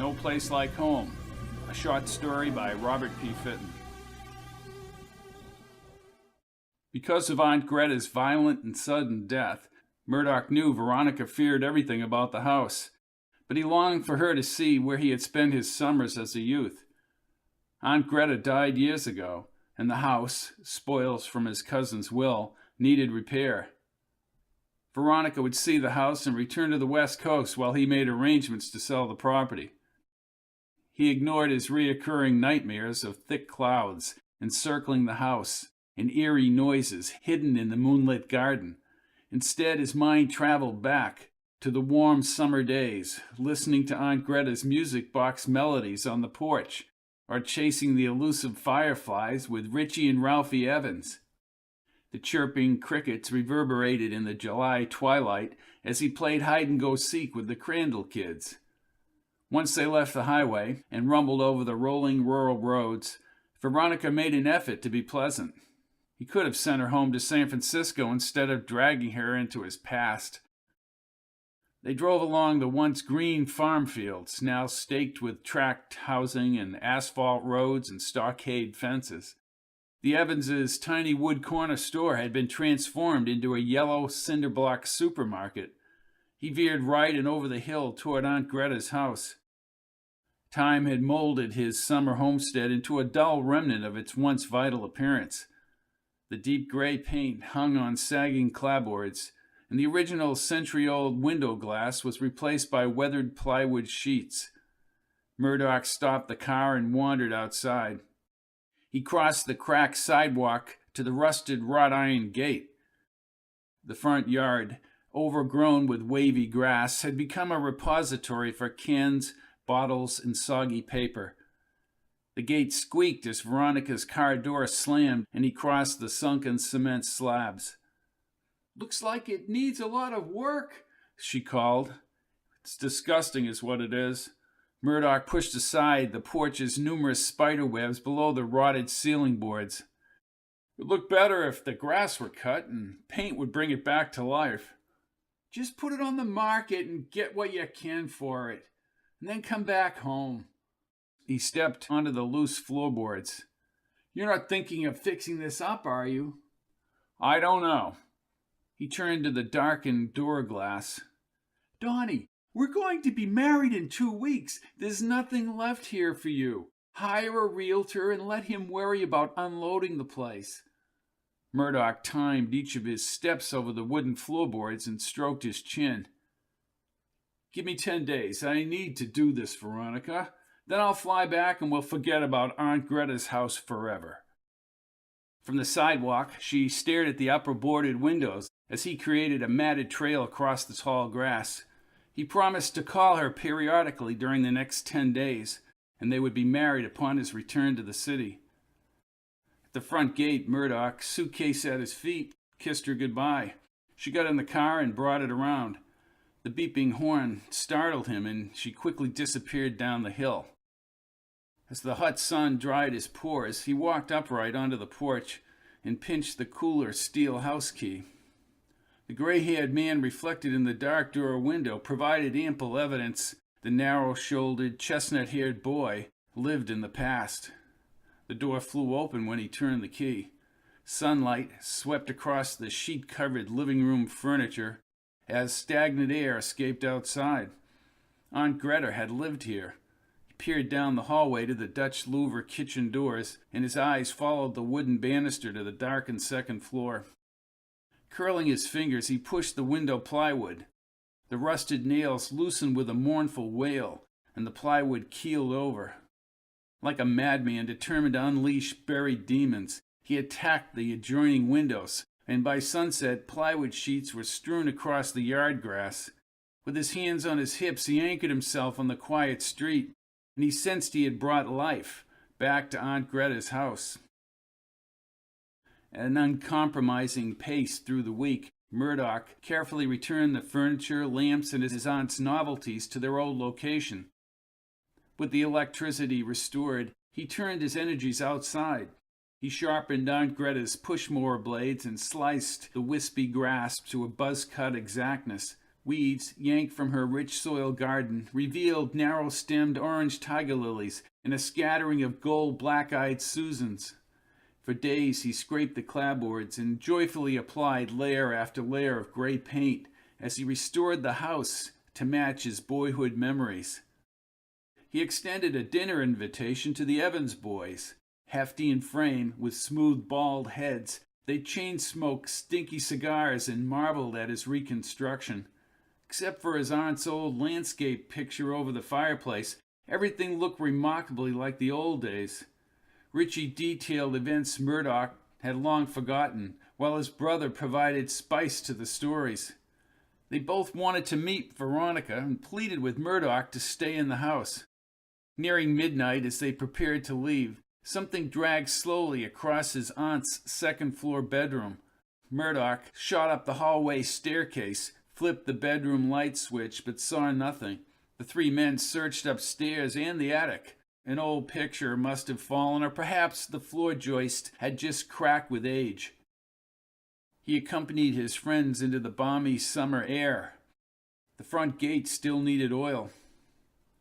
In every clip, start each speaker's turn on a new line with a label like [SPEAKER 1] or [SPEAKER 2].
[SPEAKER 1] No Place Like Home, a short story by Robert P. Fitton. Because of Aunt Greta's violent and sudden death, Murdock knew Veronica feared everything about the house, but he longed for her to see where he had spent his summers as a youth. Aunt Greta died years ago, and the house, spoils from his cousin's will, needed repair. Veronica would see the house and return to the West Coast while he made arrangements to sell the property. He ignored his reoccurring nightmares of thick clouds encircling the house and eerie noises hidden in the moonlit garden. Instead, his mind traveled back to the warm summer days, listening to Aunt Greta's music box melodies on the porch, or chasing the elusive fireflies with Richie and Ralphie Evans. The chirping crickets reverberated in the July twilight as he played hide-and-go-seek with the Crandall kids. Once they left the highway and rumbled over the rolling rural roads, Veronica made an effort to be pleasant. He could have sent her home to San Francisco instead of dragging her into his past. They drove along the once green farm fields, now staked with tract housing and asphalt roads and stockade fences. The Evans' tiny wood corner store had been transformed into a yellow cinder-block supermarket. He veered right and over the hill toward Aunt Greta's house. Time had molded his summer homestead into a dull remnant of its once vital appearance. The deep gray paint hung on sagging clapboards, and the original century-old window glass was replaced by weathered plywood sheets. Murdock stopped the car and wandered outside. He crossed the cracked sidewalk to the rusted wrought-iron gate. The front yard, overgrown with wavy grass, had become a repository for cans, bottles, and soggy paper. The gate squeaked as Veronica's car door slammed and he crossed the sunken cement slabs. "Looks like it needs a lot of work," she called. "It's disgusting is what it is." Murdock pushed aside the porch's numerous spider webs below the rotted ceiling boards. "It would look better if the grass were cut and paint would bring it back to life. Just put it on the market and get what you can for it, and then come back home." He stepped onto the loose floorboards. "You're not thinking of fixing this up, are you?" "I don't know." He turned to the darkened door glass. "Donnie, we're going to be married in 2 weeks. There's nothing left here for you. Hire a realtor and let him worry about unloading the place." Murdock timed each of his steps over the wooden floorboards and stroked his chin. "Give me 10 days. I need to do this, Veronica. Then I'll fly back and we'll forget about Aunt Greta's house forever." From the sidewalk, she stared at the upper boarded windows as he created a matted trail across the tall grass. He promised to call her periodically during the next 10 days, and they would be married upon his return to the city. At the front gate, Murdock, suitcase at his feet, kissed her goodbye. She got in the car and brought it around. The beeping horn startled him, and she quickly disappeared down the hill. As the hot sun dried his pores, he walked upright onto the porch and pinched the cooler steel house key. The gray-haired man reflected in the dark door window provided ample evidence the narrow-shouldered, chestnut-haired boy lived in the past. The door flew open when he turned the key. Sunlight swept across the sheet-covered living-room furniture as stagnant air escaped outside. Aunt Greta had lived here. He peered down the hallway to the Dutch louver kitchen doors, and his eyes followed the wooden banister to the darkened second floor. Curling his fingers, he pushed the window plywood. The rusted nails loosened with a mournful wail, and the plywood keeled over. Like a madman determined to unleash buried demons, he attacked the adjoining windows, and by sunset, plywood sheets were strewn across the yard grass. With his hands on his hips, he anchored himself on the quiet street, and he sensed he had brought life back to Aunt Greta's house. At an uncompromising pace through the week, Murdock carefully returned the furniture, lamps, and his aunt's novelties to their old location. With the electricity restored, he turned his energies outside. He sharpened Aunt Greta's push-mower blades and sliced the wispy grass to a buzz-cut exactness, Weeds, yanked from her rich soil garden, revealed narrow-stemmed orange tiger lilies and a scattering of gold black-eyed Susans. For days he scraped the clapboards and joyfully applied layer after layer of gray paint as he restored the house to match his boyhood memories. He extended a dinner invitation to the Evans boys. Hefty in frame, with smooth bald heads, they chain-smoked stinky cigars and marveled at his reconstruction. Except for his aunt's old landscape picture over the fireplace, everything looked remarkably like the old days. Richie detailed events Murdock had long forgotten, while his brother provided spice to the stories. They both wanted to meet Veronica and pleaded with Murdock to stay in the house. Nearing midnight, as they prepared to leave, something dragged slowly across his aunt's second-floor bedroom. Murdock shot up the hallway staircase, flipped the bedroom light switch, but saw nothing. The three men searched upstairs and the attic. An old picture must have fallen, or perhaps the floor joist had just cracked with age. He accompanied his friends into the balmy summer air. The front gate still needed oil.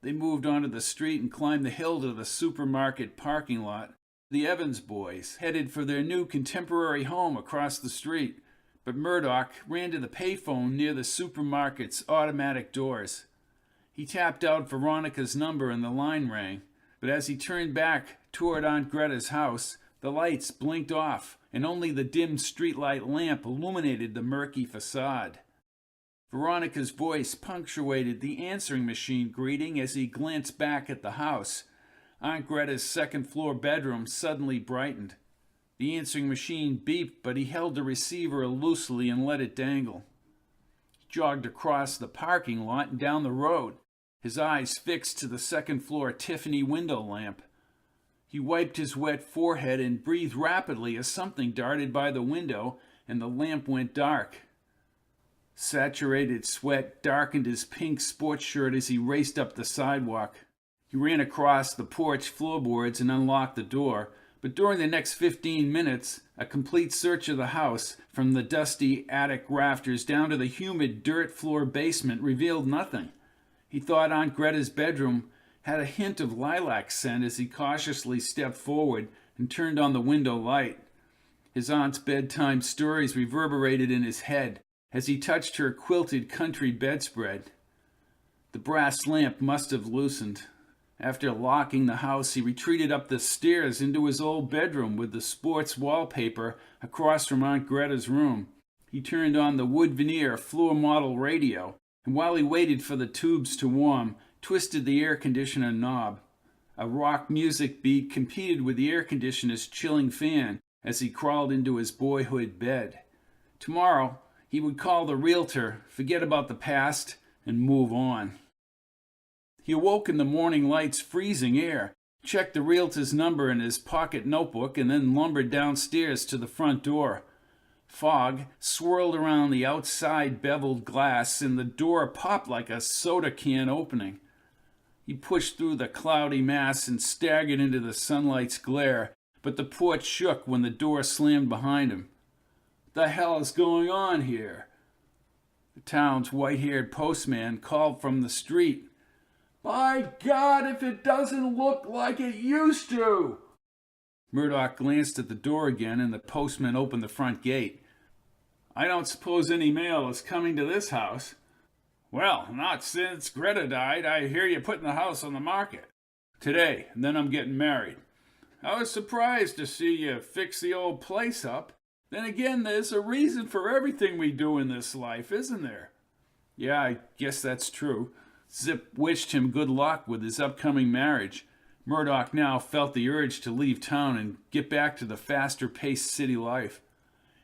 [SPEAKER 1] They moved onto the street and climbed the hill to the supermarket parking lot. The Evans boys headed for their new contemporary home across the street, but Murdock ran to the payphone near the supermarket's automatic doors. He tapped out Veronica's number and the line rang, but as he turned back toward Aunt Greta's house, the lights blinked off, and only the dim streetlight lamp illuminated the murky facade. Veronica's voice punctuated the answering machine greeting as he glanced back at the house. Aunt Greta's second-floor bedroom suddenly brightened. The answering machine beeped, but he held the receiver loosely and let it dangle. He jogged across the parking lot and down the road, his eyes fixed to the second-floor Tiffany window lamp. He wiped his wet forehead and breathed rapidly as something darted by the window and the lamp went dark. Saturated sweat darkened his pink sports shirt as he raced up the sidewalk. He ran across the porch floorboards and unlocked the door, but during the next 15 minutes, a complete search of the house, from the dusty attic rafters down to the humid dirt floor basement, revealed nothing. He thought Aunt Greta's bedroom had a hint of lilac scent as he cautiously stepped forward and turned on the window light. His aunt's bedtime stories reverberated in his head as he touched her quilted country bedspread. The brass lamp must have loosened. After locking the house, he retreated up the stairs into his old bedroom with the sports wallpaper across from Aunt Greta's room. He turned on the wood veneer floor model radio, and while he waited for the tubes to warm, twisted the air conditioner knob. A rock music beat competed with the air conditioner's chilling fan as he crawled into his boyhood bed. Tomorrow, he would call the realtor, forget about the past, and move on. He awoke in the morning light's freezing air, checked the realtor's number in his pocket notebook, and then lumbered downstairs to the front door. Fog swirled around the outside beveled glass, and the door popped like a soda can opening. He pushed through the cloudy mass and staggered into the sunlight's glare, but the porch shook when the door slammed behind him. What the hell is going on here? The town's white-haired postman called from the street. By God, if it doesn't look like it used to! Murdock glanced at the door again, and the postman opened the front gate. I don't suppose any mail is coming to this house. Well, not since Greta died. I hear you putting the house on the market. Today, and then I'm getting married. I was surprised to see you fix the old place up. Then again, there's a reason for everything we do in this life, isn't there? Yeah, I guess that's true. Zip wished him good luck with his upcoming marriage. Murdock now felt the urge to leave town and get back to the faster-paced city life.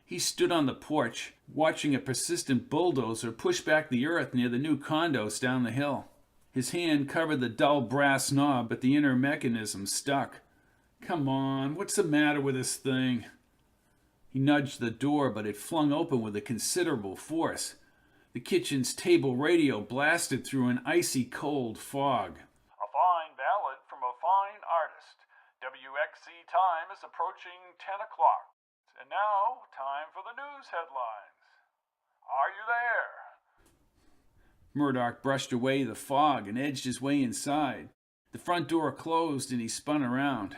[SPEAKER 1] He stood on the porch, watching a persistent bulldozer push back the earth near the new condos down the hill. His hand covered the dull brass knob, but the inner mechanism stuck. Come on, what's the matter with this thing? He nudged the door, but it flung open with a considerable force. The kitchen's table radio blasted through an icy cold fog.
[SPEAKER 2] A fine ballad from a fine artist. WXC time is approaching 10 o'clock. And now, time for the news headlines. Are you there?
[SPEAKER 1] Murdock brushed away the fog and edged his way inside. The front door closed and he spun around.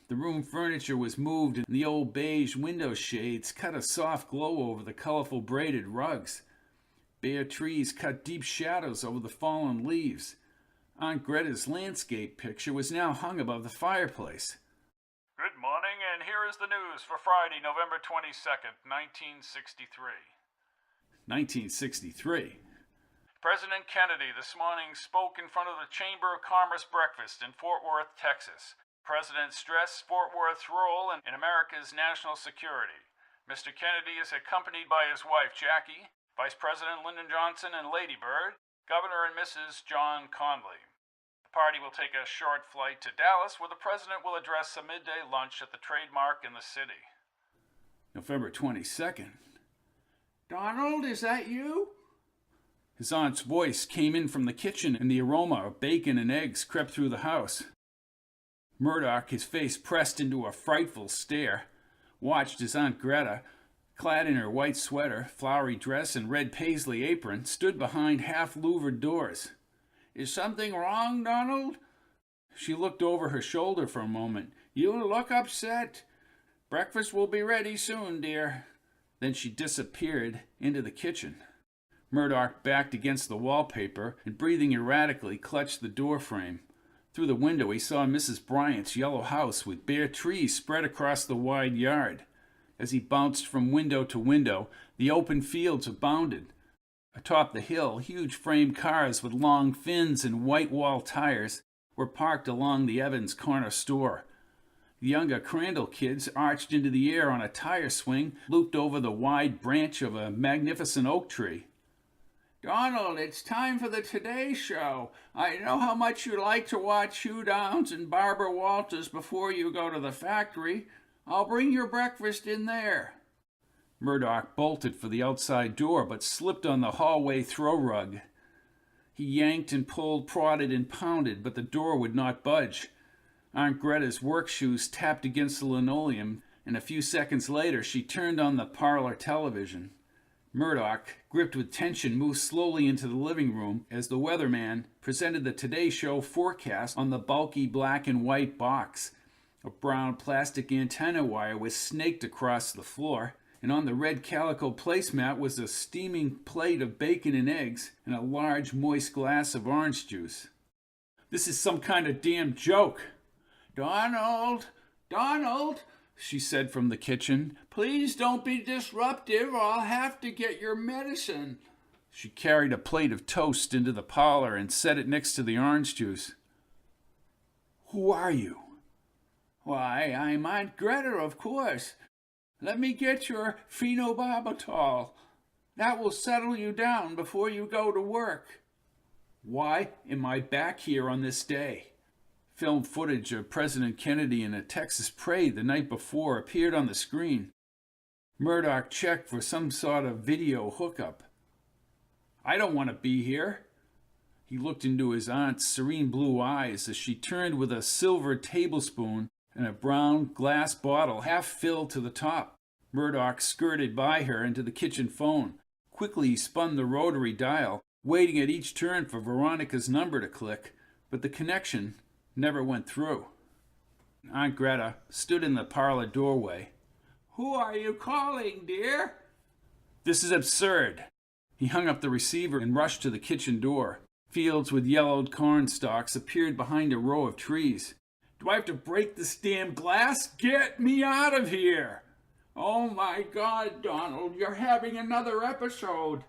[SPEAKER 1] The room furniture was moved and the old beige window shades cut a soft glow over the colorful braided rugs. Bare trees cut deep shadows over the fallen leaves. Aunt Greta's landscape picture was now hung above the fireplace.
[SPEAKER 2] Good morning, and here is the news for Friday, November 22nd, 1963.
[SPEAKER 1] 1963.
[SPEAKER 2] President Kennedy this morning spoke in front of the Chamber of Commerce breakfast in Fort Worth, Texas. The President stressed Fort Worth's role in America's national security. Mr. Kennedy is accompanied by his wife, Jackie, Vice President Lyndon Johnson and Lady Bird, Governor and Mrs. John Conley. The party will take a short flight to Dallas, where the President will address a midday lunch at the Trademark in the city.
[SPEAKER 1] November 22nd. Donald, is that you? His aunt's voice came in from the kitchen, and the aroma of bacon and eggs crept through the house. Murdock, his face pressed into a frightful stare, watched as Aunt Greta, clad in her white sweater, flowery dress, and red paisley apron, stood behind half-louvered doors. Is something wrong, Donald? She looked over her shoulder for a moment. You look upset. Breakfast will be ready soon, dear. Then she disappeared into the kitchen. Murdock backed against the wallpaper and, breathing erratically, clutched the doorframe. Through the window he saw Mrs. Bryant's yellow house with bare trees spread across the wide yard. As he bounced from window to window, the open fields abounded. Atop the hill, huge frame cars with long fins and white-wall tires were parked along the Evans corner store. The younger Crandall kids arched into the air on a tire swing, looped over the wide branch of a magnificent oak tree. Donald, it's time for the Today Show. I know how much you like to watch Hugh Downs and Barbara Walters before you go to the factory. I'll bring your breakfast in there. Murdock bolted for the outside door, but slipped on the hallway throw rug. He yanked and pulled, prodded and pounded, but the door would not budge. Aunt Greta's work shoes tapped against the linoleum, and a few seconds later she turned on the parlor television. Murdock, gripped with tension, moved slowly into the living room as the weatherman presented the Today Show forecast on the bulky black and white box. A brown plastic antenna wire was snaked across the floor, and on the red calico placemat was a steaming plate of bacon and eggs and a large moist glass of orange juice. This is some kind of damn joke. Donald, Donald, she said from the kitchen, please don't be disruptive or I'll have to get your medicine. She carried a plate of toast into the parlor and set it next to the orange juice. Who are you? Why, I'm Aunt Greta, of course. Let me get your phenobarbital. That will settle you down before you go to work. Why am I back here on this day? Film footage of President Kennedy in a Texas parade the night before appeared on the screen. Murdock checked for some sort of video hookup. I don't want to be here. He looked into his aunt's serene blue eyes as she turned with a silver tablespoon and a brown glass bottle half filled to the top. Murdock skirted by her into the kitchen phone. Quickly he spun the rotary dial, waiting at each turn for Veronica's number to click, but the connection never went through. Aunt Greta stood in the parlor doorway. Who are you calling, dear? This is absurd. He hung up the receiver and rushed to the kitchen door. Fields with yellowed corn stalks appeared behind a row of trees. Do I have to break this damn glass? Get me out of here! Oh my God, Donald, you're having another episode.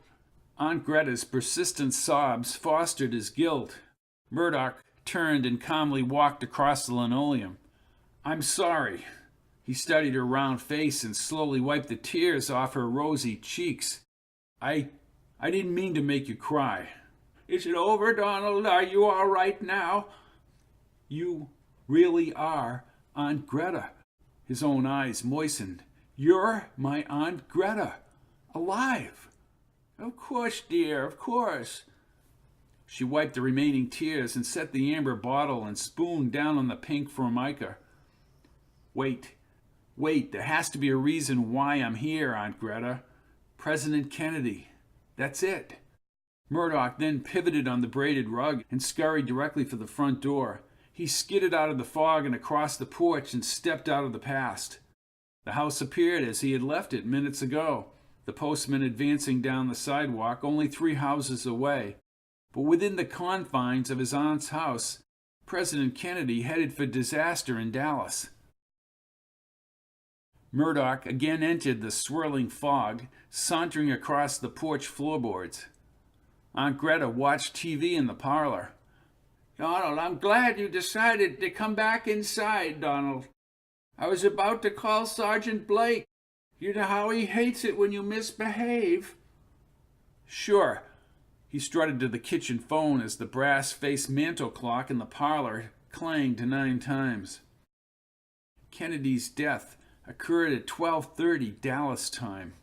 [SPEAKER 1] Aunt Greta's persistent sobs fostered his guilt. Murdock turned and calmly walked across the linoleum. I'm sorry. He studied her round face and slowly wiped the tears off her rosy cheeks. I didn't mean to make you cry. Is it over, Donald? Are you all right now? You really are Aunt Greta. His own eyes moistened. You're my Aunt Greta. Alive. Of course, dear, of course. She wiped the remaining tears and set the amber bottle and spoon down on the pink formica. Wait, there has to be a reason why I'm here, Aunt Greta. President Kennedy. That's it. Murdock then pivoted on the braided rug and scurried directly for the front door. He skidded out of the fog and across the porch and stepped out of the past. The house appeared as he had left it minutes ago, the postman advancing down the sidewalk only 3 houses away. But within the confines of his aunt's house, President Kennedy headed for disaster in Dallas. Murdock again entered the swirling fog, sauntering across the porch floorboards. Aunt Greta watched TV in the parlor. "Donald, I'm glad you decided to come back inside, Donald. I was about to call Sergeant Blake. You know how he hates it when you misbehave." "Sure." He strutted to the kitchen phone as the brass-faced mantel clock in the parlor clanged 9 times. Kennedy's death occurred at 12:30 Dallas time.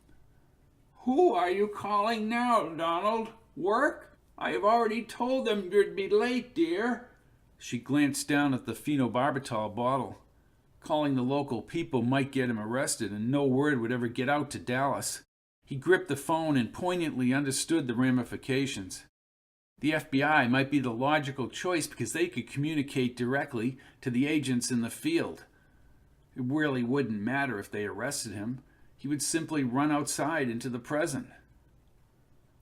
[SPEAKER 1] "Who are you calling now, Donald? Work? I have already told them you'd be late, dear." She glanced down at the phenobarbital bottle. Calling the local people might get him arrested, and no word would ever get out to Dallas. He gripped the phone and poignantly understood the ramifications. The FBI might be the logical choice because they could communicate directly to the agents in the field. It really wouldn't matter if they arrested him. He would simply run outside into the present.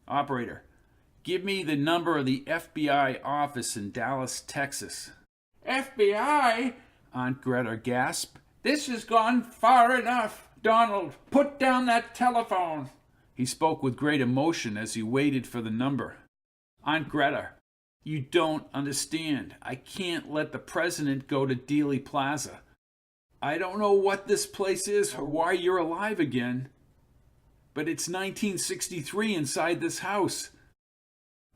[SPEAKER 1] "Operator, give me the number of the FBI office in Dallas, Texas." "FBI?" Aunt Greta gasped. "This has gone far enough. Donald, put down that telephone." He spoke with great emotion as he waited for the number. "Aunt Greta, you don't understand. I can't let the president go to Dealey Plaza. I don't know what this place is or why you're alive again, but it's 1963 inside this house."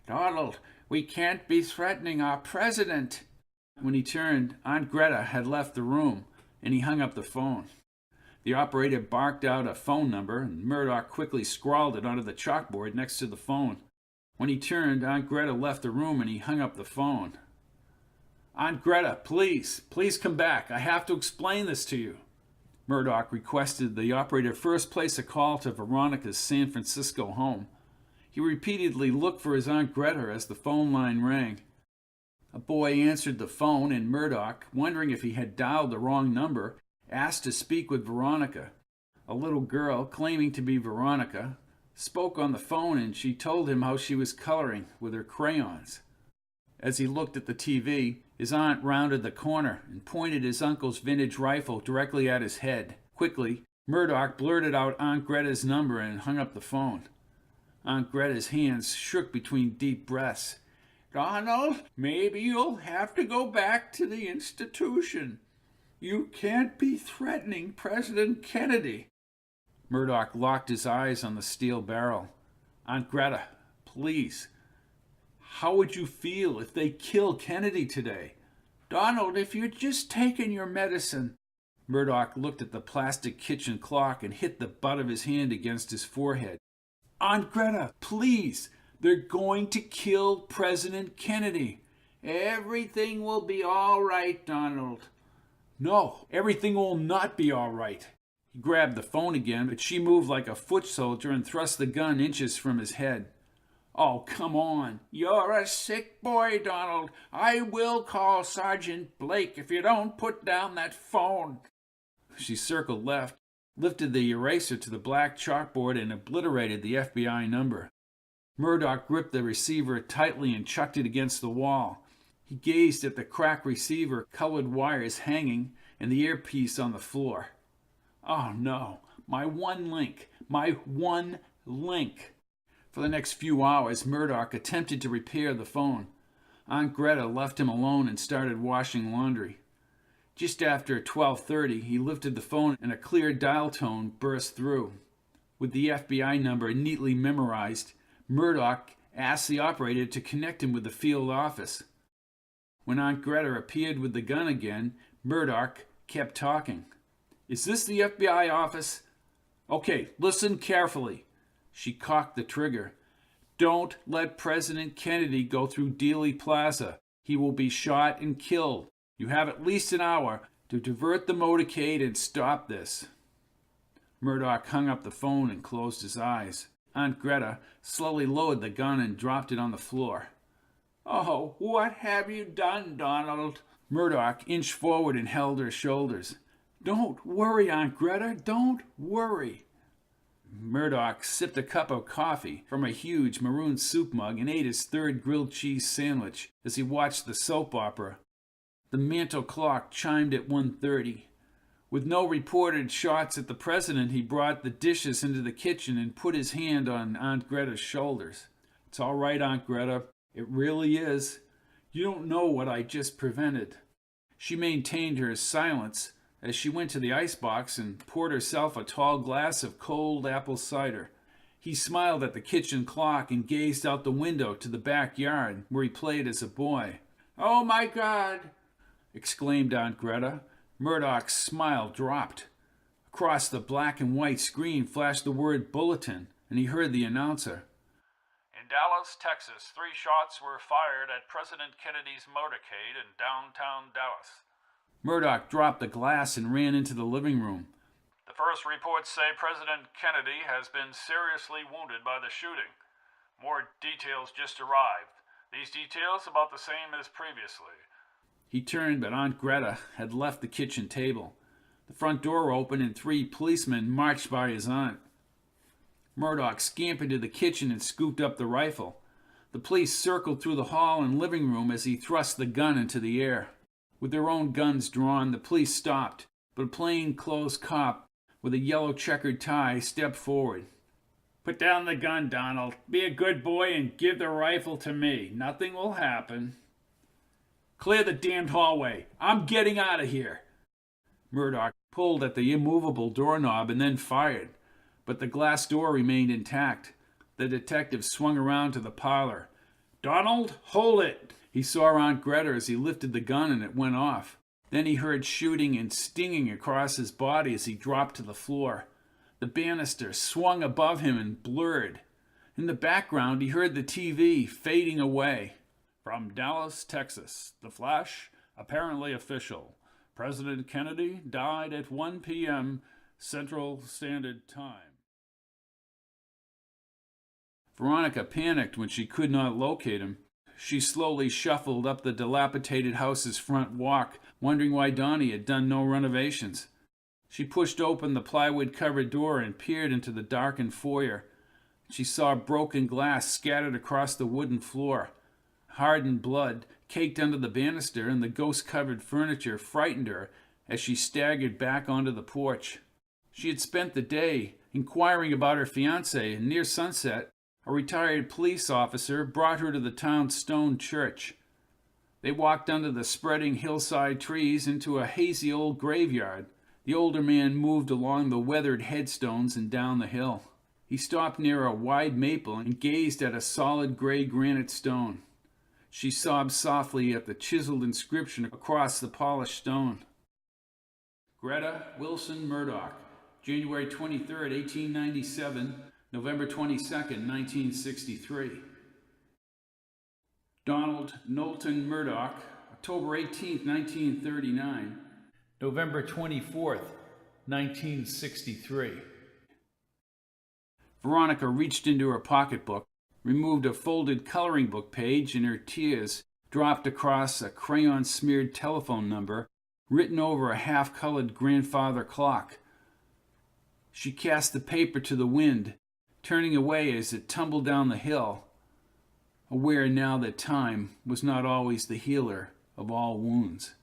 [SPEAKER 1] "Donald, we can't be threatening our president." When he turned, Aunt Greta had left the room, and he hung up the phone. The operator barked out a phone number, and Murdock quickly scrawled it onto the chalkboard next to the phone. When he turned, Aunt Greta left the room, and he hung up the phone. "Aunt Greta, please come back. I have to explain this to you." Murdock requested the operator first place a call to Veronica's San Francisco home. He repeatedly looked for his Aunt Greta as the phone line rang. A boy answered the phone, and Murdock, wondering if he had dialed the wrong number, asked to speak with Veronica. A little girl, claiming to be Veronica, spoke on the phone, and she told him how she was coloring with her crayons. As he looked at the TV, his aunt rounded the corner and pointed his uncle's vintage rifle directly at his head. Quickly, Murdock blurted out Aunt Greta's number and hung up the phone. Aunt Greta's hands shook between deep breaths. "Donald, maybe you'll have to go back to the institution. You can't be threatening President Kennedy." Murdock locked his eyes on the steel barrel. "Aunt Greta, please. How would you feel if they kill Kennedy today?" "Donald, if you're just taking your medicine." Murdock looked at the plastic kitchen clock and hit the butt of his hand against his forehead. "Aunt Greta, please. They're going to kill President Kennedy." "Everything will be all right, Donald." "No, everything will not be all right." He grabbed the phone again, but she moved like a foot soldier and thrust the gun inches from his head. "Oh, come on." "You're a sick boy, Donald. I will call Sergeant Blake if you don't put down that phone." She circled left, lifted the eraser to the black chalkboard, and obliterated the FBI number. Murdock gripped the receiver tightly and chucked it against the wall. He gazed at the cracked receiver, colored wires hanging, and the earpiece on the floor. Oh no, my one link. For the next few hours, Murdock attempted to repair the phone. Aunt Greta left him alone and started washing laundry. Just after 12:30, he lifted the phone and a clear dial tone burst through. With the FBI number neatly memorized, Murdock asked the operator to connect him with the field office. When Aunt Greta appeared with the gun again, Murdock kept talking. "Is this the FBI office?" "Okay, listen carefully." She cocked the trigger. "Don't let President Kennedy go through Dealey Plaza. He will be shot and killed. You have at least an hour to divert the motorcade and stop this." Murdock hung up the phone and closed his eyes. Aunt Greta slowly lowered the gun and dropped it on the floor. "Oh, what have you done, Donald?" Murdock inched forward and held her shoulders. "Don't worry, Aunt Greta, don't worry." Murdock sipped a cup of coffee from a huge maroon soup mug and ate his third grilled cheese sandwich as he watched the soap opera. The mantel clock chimed at 1:30. With no reported shots at the president, he brought the dishes into the kitchen and put his hand on Aunt Greta's shoulders. "It's all right, Aunt Greta. It really is. You don't know what I just prevented." She maintained her silence as she went to the icebox and poured herself a tall glass of cold apple cider. He smiled at the kitchen clock and gazed out the window to the backyard where he played as a boy. "Oh, my God!" exclaimed Aunt Greta. Murdock's smile dropped. Across the black and white screen flashed the word bulletin, and he heard the announcer.
[SPEAKER 2] "In Dallas, Texas, 3 shots were fired at President Kennedy's motorcade in downtown Dallas."
[SPEAKER 1] Murdock dropped the glass and ran into the living room.
[SPEAKER 2] "The first reports say President Kennedy has been seriously wounded by the shooting. More details just arrived. These details about the same as previously."
[SPEAKER 1] He turned, but Aunt Greta had left the kitchen table. The front door opened and 3 policemen marched by his aunt. Murdock scampered to the kitchen and scooped up the rifle. The police circled through the hall and living room as he thrust the gun into the air. With their own guns drawn, the police stopped, but a plain-clothes cop with a yellow checkered tie stepped forward. "Put down the gun, Donald. Be a good boy and give the rifle to me. Nothing will happen." "Clear the damned hallway. I'm getting out of here." Murdock pulled at the immovable doorknob and then fired, but the glass door remained intact. The detective swung around to the parlor. "Donald, hold it!" He saw Aunt Greta as he lifted the gun and it went off. Then he heard shooting and stinging across his body as he dropped to the floor. The banister swung above him and blurred. In the background, he heard the TV fading away. "From Dallas, Texas, the flash, apparently official. President Kennedy died at 1 p.m. Central Standard Time." Veronica panicked when she could not locate him. She slowly shuffled up the dilapidated house's front walk, wondering why Donnie had done no renovations. She pushed open the plywood-covered door and peered into the darkened foyer. She saw broken glass scattered across the wooden floor. Hardened blood caked under the banister, and the ghost-covered furniture frightened her as she staggered back onto the porch. She had spent the day inquiring about her fiancé, and near sunset, a retired police officer brought her to the town's stone church. They walked under the spreading hillside trees into a hazy old graveyard. The older man moved along the weathered headstones and down the hill. He stopped near a wide maple and gazed at a solid gray granite stone. She sobbed softly at the chiseled inscription across the polished stone. Greta Wilson Murdock, January 23, 1897, November 22, 1963. Donald Knowlton Murdock, October 18, 1939, November 24, 1963. Veronica reached into her pocketbook, removed a folded coloring book page, and her tears dropped across a crayon-smeared telephone number written over a half-colored grandfather clock. She cast the paper to the wind, turning away as it tumbled down the hill, aware now that time was not always the healer of all wounds.